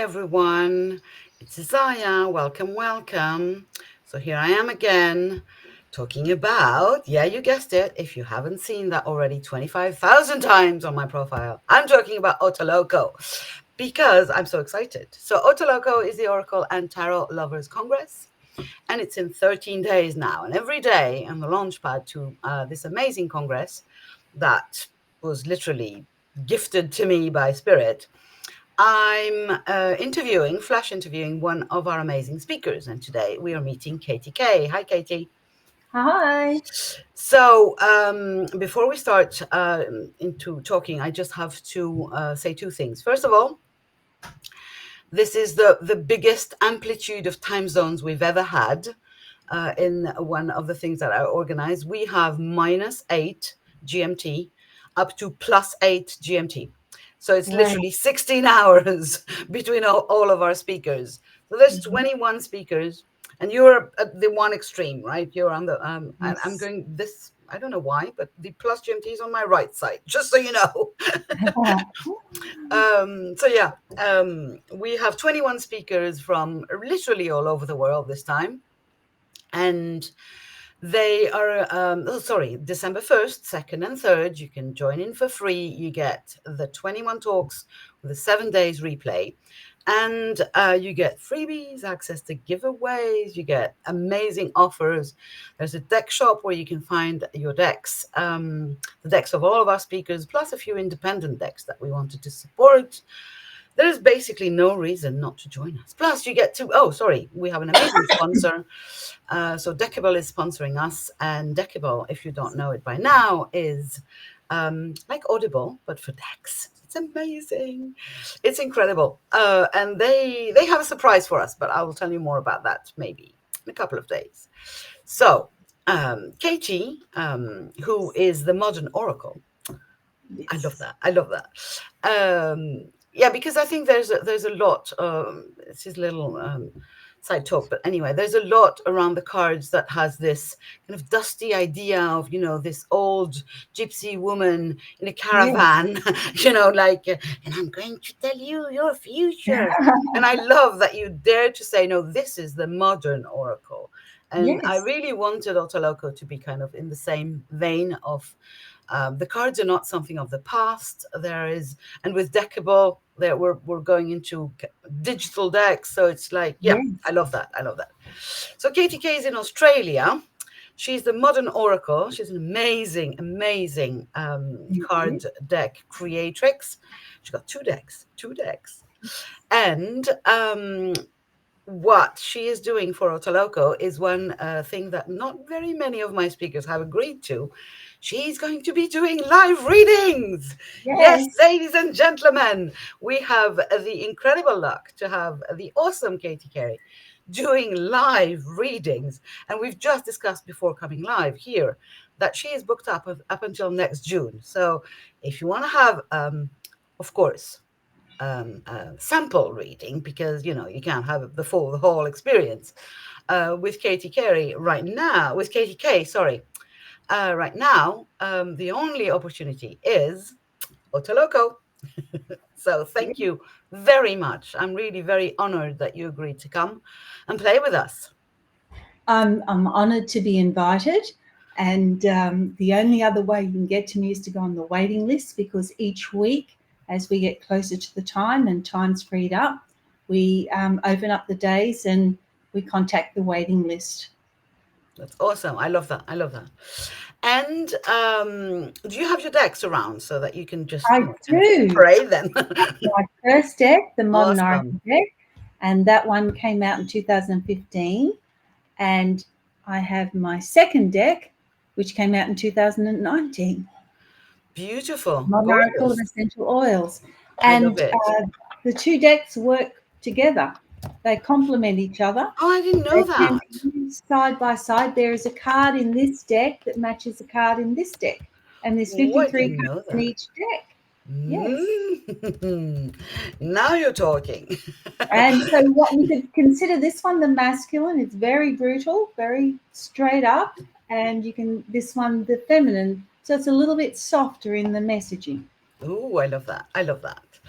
everyone. It's Isaiah. Welcome, welcome. So here I am again talking about, yeah, you guessed it. If you haven't seen that already 25,000 times on my profile, I'm talking about OTALOCO because I'm so excited. So OTALOCO is the Oracle and Tarot Lovers Congress, and it's in 13 days now. And every day on the launchpad to this amazing congress that was literally gifted to me by Spirit, I'm flash interviewing one of our amazing speakers. And today we are meeting Katy-K. Hi, Katy. Hi. So before we start into talking, I just have to say two things. First of all, this is the biggest amplitude of time zones we've ever had in one of the things that I organize. We have -8 GMT up to +8 GMT. So it's Wow. literally 16 hours between all of our speakers. So there's Mhm. 21 speakers, and you're at the one extreme, right? You're on the, and I'm Yes. going this, I don't know why, but the plus GMT is on my right side, just so you know. So yeah, we have 21 speakers from literally all over the world this time. And they are, December 1st, 2nd, and 3rd. You can join in for free. You get the 21 talks with a 7 days replay. And you get freebies, access to giveaways, you get amazing offers. There's a deck shop where you can find your decks, the decks of all of our speakers, plus a few independent decks that we wanted to support. There is basically no reason not to join us. Plus, you get to, we have an amazing sponsor. So Decibel is sponsoring us, and Decibel, if you don't know it by now, is like Audible, but for decks. It's amazing. It's incredible. And they have a surprise for us, but I will tell you more about that maybe in a couple of days. So, Katie, who is the modern oracle, I love Yes. that. I love that. Yeah, because I think there's a lot. It's his little side talk, but anyway, there's a lot around the cards that has this kind of dusty idea of this old gypsy woman in a Yes. caravan, and I'm going to tell you your future. And I love that you dare to say no. This is the modern oracle. And I Yes. really wanted Otaloco to be kind of in the same vein of the cards are not something of the past. There is, and with Deckable, there we're going into digital decks. So it's like, yeah, I Yes. love that. I love that. So Katy-K is in Australia. She's the modern oracle. She's an amazing, amazing Thank you. card deck creatrix. She's got two decks, and what she is doing for Otaloco is one thing that not very many of my speakers have agreed to. She's going to be doing live readings. Yes, Yes. ladies and gentlemen, we have the incredible luck to have the awesome Katy Carey doing live readings. And we've just discussed before coming live here that she is booked up until next June. So if you want to have, of course, sample reading, because you can't have the whole experience with Katy Carey right now. With Katy-K, sorry, right now the only opportunity is Otaloco. So thank you very much. I'm really very honored that you agreed to come and play with us. I'm honoured to be invited. And the only other way you can get to me is to go on the waiting list, because each week, as we get closer to the time and time's freed up, we open up the days and we contact the waiting list. That's awesome. I love that. I love that. And do you have your decks around so that you can just I kind of do. parade them? My first deck, the Modern Awesome. Oracle deck, and that one came out in 2015. And I have my second deck, which came out in 2019, Beautiful. Modern Oracle of Gorgeous. Essential Oils. I love And it. the two decks work together. They complement each other. Oh, I didn't know They can that. be used side by side. There is a card in this deck that matches a card in this deck. And there's Oh, I 53 didn't know cards in that. each deck. Yes. Mm. Now you're talking. And so what we could consider this one the masculine. It's very brutal, very straight up, and you can this one the feminine. So it's a little bit softer in the messaging. Oh, I love that. I love that.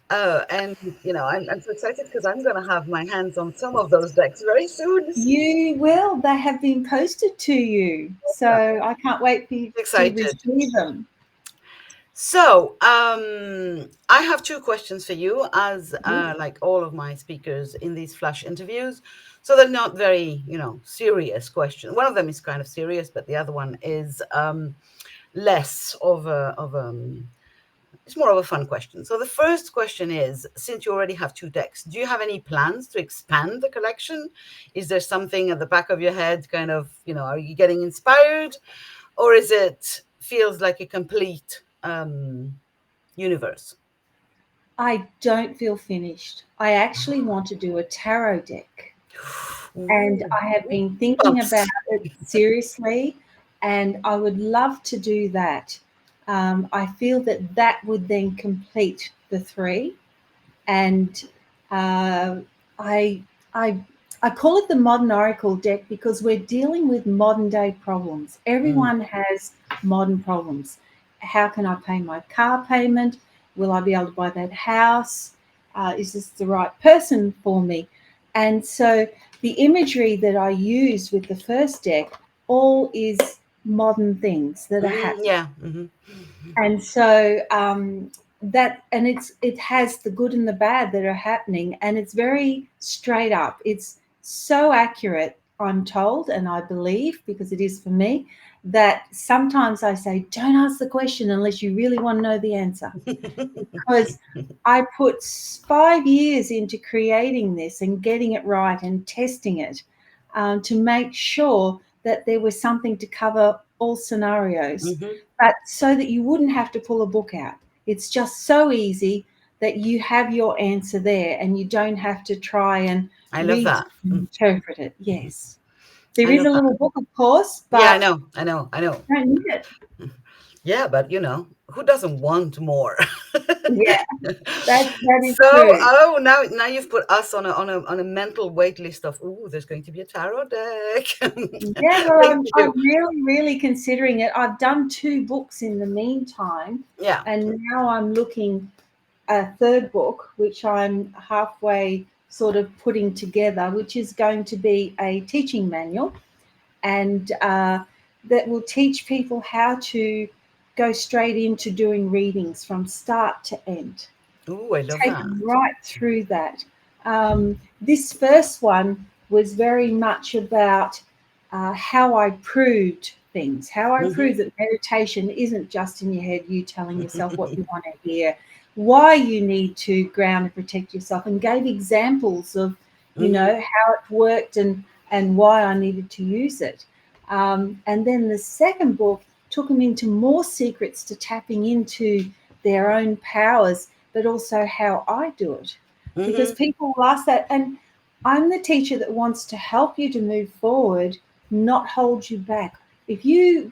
And I'm so excited because I'm going to have my hands on some of those decks very soon. You will. They have been posted to you. So Yeah, I can't wait for you to excited. receive them. So, I have two questions for you, as like all of my speakers in these flash interviews. So they're not very, serious questions. One of them is kind of serious, but the other one is less of it's more of a fun question. So the first question is, since you already have two decks, do you have any plans to expand the collection? Is there something at the back of your head, kind of, are you getting inspired, or is it feels like a complete universe? I don't feel finished. I actually want to do a tarot deck. And Ooh, I have been thinking bumps. about it seriously, and I would love to do that. I feel that that would then complete the three, and uh, I, I, I call it the modern oracle deck because we're dealing with modern day problems. Mm, Everyone has modern problems. How can I pay my car payment? Will I be able to buy that house? Is this the right person for me? And so the imagery that I use with the first deck all is modern things that are happening. yeah. And so that, and it has the good and the bad that are happening, and it's very straight up. It's so accurate, I'm told, and I believe, because it is for me, that sometimes I say, don't ask the question unless you really want to know the answer, because I put 5 years into creating this and getting it right and testing it, to make sure that there was something to cover all scenarios, Hmm. but so that you wouldn't have to pull a book out. It's just so easy that you have your answer there and you don't have to try and I love read that. and Mm, interpret it. Yes. There I is love a that. little book, of course, Yeah, I but know, I know, I know. you don't need it. Yeah, but who doesn't want more? Yeah, that is So, true. oh, now you've put us on a mental wait list of, oh, there's going to be a tarot deck. Yeah, well, Thank I'm you. really, really considering it. I've done two books in the meantime, Yeah. and now I'm looking a third book, which I'm halfway sort of putting together, which is going to be a teaching manual, and that will teach people how to go straight into doing readings from start to end, Oh, I love take that. them right through that. This first one was very much about how I proved things, how I proved Hmm. that meditation isn't just in your head, you telling yourself what you want to hear, why you need to ground and protect yourself, and gave examples of, Hmm. how it worked and why I needed to use it. And then the second book took them into more secrets to tapping into their own powers, but also how I do it. Because Hmm. people will ask that. And I'm the teacher that wants to help you to move forward, not hold you back. If you,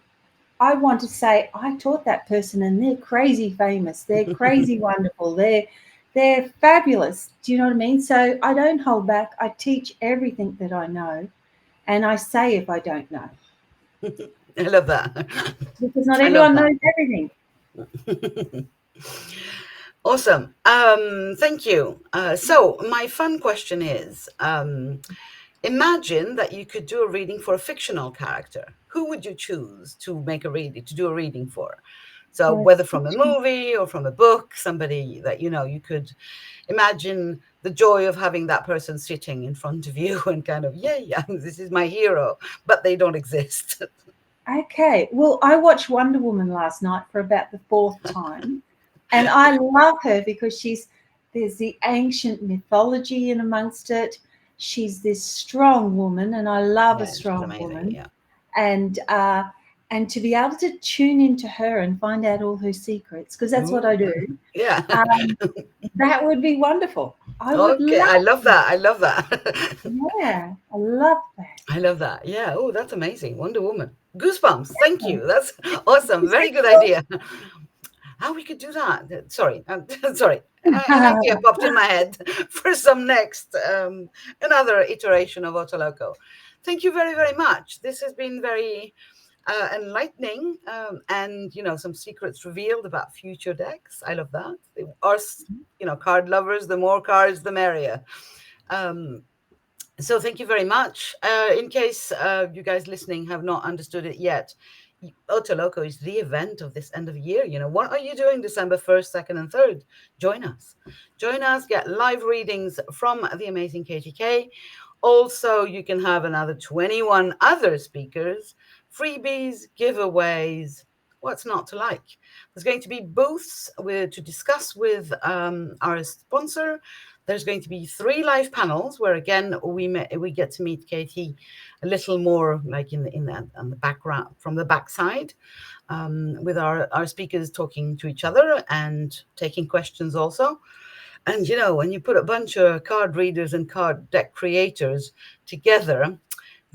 I want to say, I taught that person and they're crazy famous, they're crazy wonderful, they're fabulous. Do you know what I mean? So I don't hold back. I teach everything that I know, and I say if I don't know, I love that. because not I love everyone that. knows everything. Awesome. Thank you. So my fun question is, imagine that you could do a reading for a fictional character. Who would you choose to make a reading, to do a reading for? So For a whether from a fiction, movie or from a book, somebody that you could imagine the joy of having that person sitting in front of you and kind of, yeah, this is my hero, but they don't exist. okay. Well, I watched Wonder Woman last night for about the fourth time, and I love her because there's the ancient mythology in amongst it. She's this strong woman, and I love a Yeah, she's strong amazing. woman. Yeah. And to be able to tune into her and find out all her secrets, because that's what I Ooh, do, yeah. um, that would be wonderful. I would Okay, I love love that. that. I love that. Yeah, I love that. I love that. Yeah. Oh, that's amazing. Wonder Woman. Goosebumps. Thank you. That's awesome. Very good idea. How we could do that. Sorry. Sorry. An idea popped in my head for some next, another iteration of Otoloco. Thank you very, very much. This has been very enlightening, and some secrets revealed about future decks. I love that. Us, card lovers, the more cards, the merrier. Um, so thank you very much. In case you guys listening have not understood it yet, OTALOCO is the event of this end of year. What are you doing December 1st, 2nd, and 3rd? Join us. Join us, get live readings from the amazing Katy-K. Also, you can have another 21 other speakers, freebies, giveaways. What's not to like? There's going to be booths to discuss with our sponsor. There's going to be 3 live panels where again we get to meet Katie a little more, like on the background, from the backside, with our speakers talking to each other and taking questions also. And when you put a bunch of card readers and card deck creators together,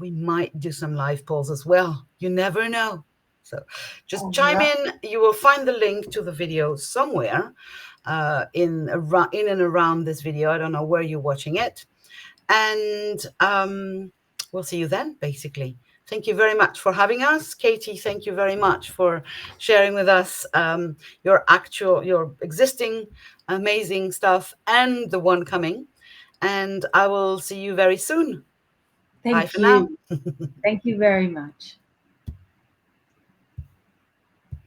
we might do some live polls as well. You never know. So just chime in. You will find the link to the video somewhere in and around this video. I don't know where you're watching it. And we'll see you then, basically. Thank you very much for having us. Katie, thank you very much for sharing with us your existing amazing stuff and the one coming. And I will see you very soon. Bye Thank for now. you. Thank you very much.